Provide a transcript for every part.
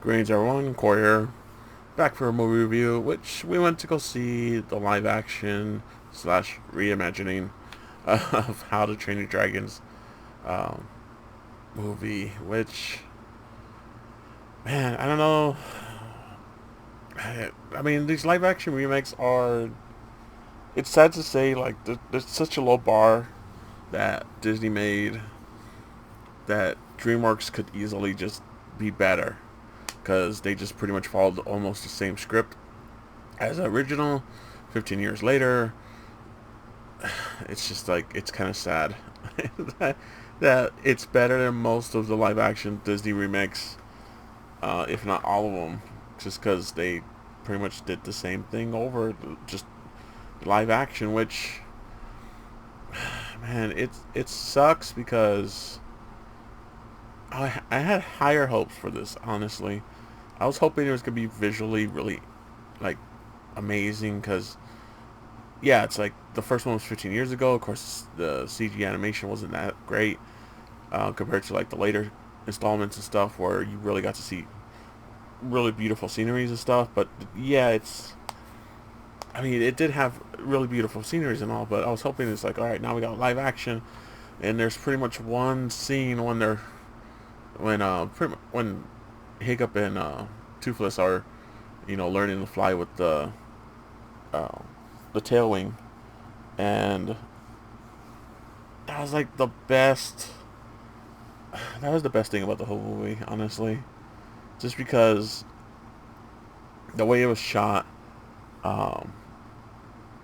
Greetings everyone, Courier, back for a movie review, which we went to go see the live action slash reimagining of How to Train Your Dragons um, movie, which, man, I don't know. I mean, these live action remakes are, it's sad to say, like, there's such a low bar that Disney made that DreamWorks could easily just be better because they just pretty much followed almost the same script as the original 15 years later. It's just like, it's kind of sad that it's better than most of the live action Disney remakes, if not all of them, just because they pretty much did the same thing over just live action, which, man, it sucks because I had higher hopes for this, honestly. I was hoping it was going to be visually really, like, amazing, because yeah, it's like the first one was 15 years ago. Of course, the CG animation wasn't that great compared to like the later installments and stuff, where you really got to see really beautiful sceneries and stuff. But yeah, I mean, it did have really beautiful sceneries and all, but I was hoping it's like, all right, now we got live action, and there's pretty much one scene when they're when Hiccup and Toothless are, learning to fly with uh, the tail wing, and that was like the best. That was the best thing about the whole movie, honestly. Just because the way it was shot, um,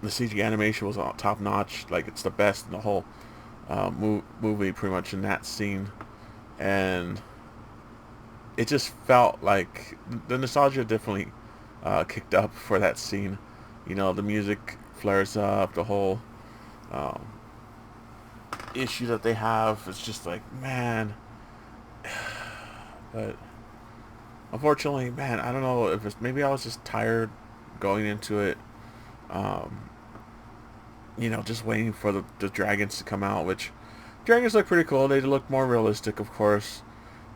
the CG animation was top notch. Like, it's the best in the whole movie, pretty much in that scene, and it just felt like the nostalgia definitely kicked up for that scene. The music flares up, the whole um, issue that they have. It's just like, man. But unfortunately, man, I don't know if it's, maybe I was just tired going into it. Um, just waiting for the dragons to come out, which dragons look pretty cool. They look more realistic, of course.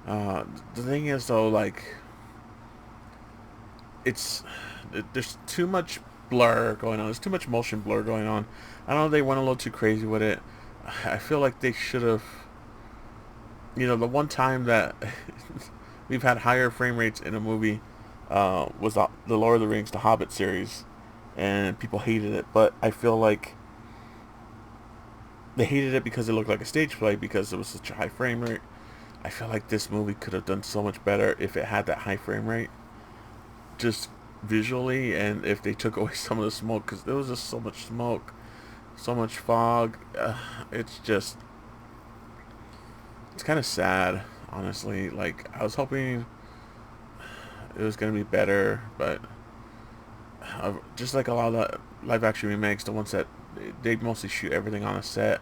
The thing is, though, like, it's there's too much blur going on. There's too much motion blur going on. I don't know. They went a little too crazy with it. I feel like they should have. The one time that we've had higher frame rates in a movie was the Lord of the Rings, the Hobbit series, and people hated it. But I feel like they hated it because it looked like a stage play because it was such a high frame rate. I feel like this movie could have done so much better if it had that high frame rate, just visually, and if they took away some of the smoke, because there was just so much smoke, so much fog. It's just, it's kind of sad, honestly. Like, I was hoping it was gonna be better, but just like a lot of the live action remakes, the ones that they mostly shoot everything on a set.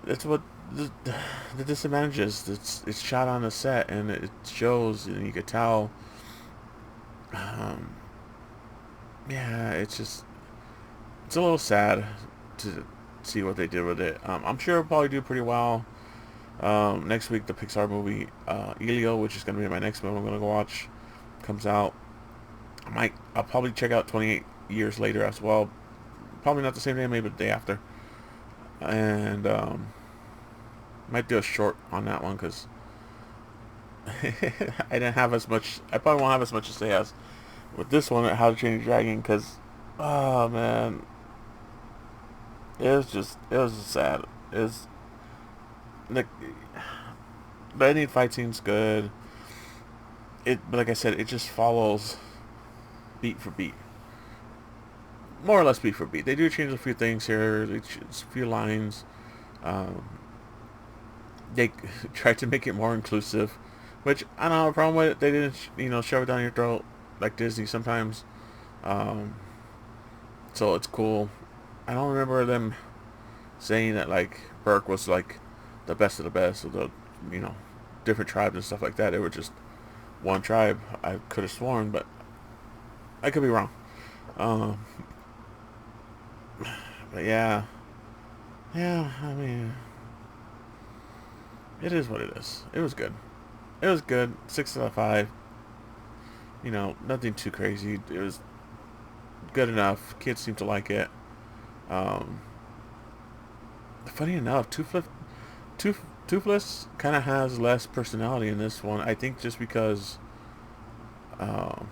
That's what the disadvantages. It's shot on a set, and it shows, and you could tell. Um, yeah, it's a little sad to see what they did with it. I'm sure it'll probably do pretty well. Next week, the Pixar movie Elio, which is going to be my next movie I'm going to go watch, comes out. I'll probably check out 28 Years Later as well. Probably not the same day, maybe the day after. And might do a short on that one because I didn't have as much. I probably won't have as much to say as with this one at How to Train Your Dragon, because, oh man, it was just sad. It's like the ending fight scene's good. But like I said, it just follows beat for beat, more or less beat for beat. They do change a few things here. They change a few lines. Um, they tried to make it more inclusive, which I don't have a problem with it. They didn't, shove it down your throat like Disney sometimes. Um, so it's cool. I don't remember them saying that, like, Burke was like the best of the best of the, you know, different tribes and stuff like that. They were just one tribe. I could have sworn, but I could be wrong. Um, but yeah, I mean, it is what it is. It was good. it was good. 6 out of 5. You know, nothing too crazy. It was good enough. Kids seem to like it. Um, Funny enough, Toothless kind of has less personality in this one. I think just because um,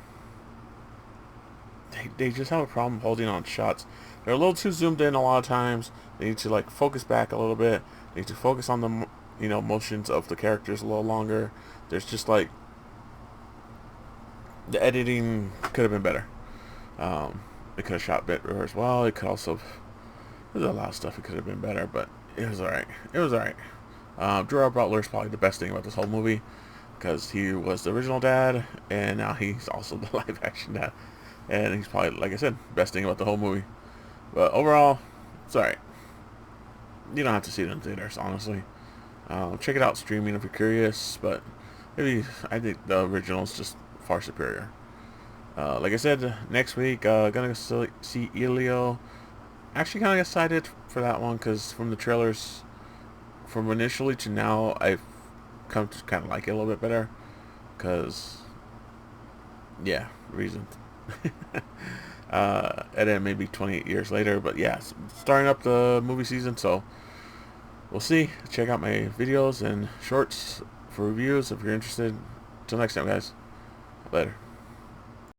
they just have a problem holding on shots. They're a little too zoomed in a lot of times. They need to like focus back a little bit. They need to focus on the motions of the characters a little longer. There's just like the editing could have been better. It could have shot better as well. It could also there's a lot of stuff it could have been better, but it was alright. It was alright. Gerard Butler is probably the best thing about this whole movie because he was the original dad, and now he's also the live action dad, and he's probably, like I said, best thing about the whole movie. But overall, it's alright. You don't have to see it in theaters, honestly. Check it out streaming if you're curious, but maybe I think the original is just far superior. Like I said, next week gonna see Elio. Actually, kind of excited for that one because from the trailers, from initially to now, I've come to kind of like it a little bit better. Because, yeah, reason. And then maybe 28 years later, but yeah, starting up the movie season, so we'll see. Check out my videos and shorts for reviews if you're interested. Till next time, guys. Later.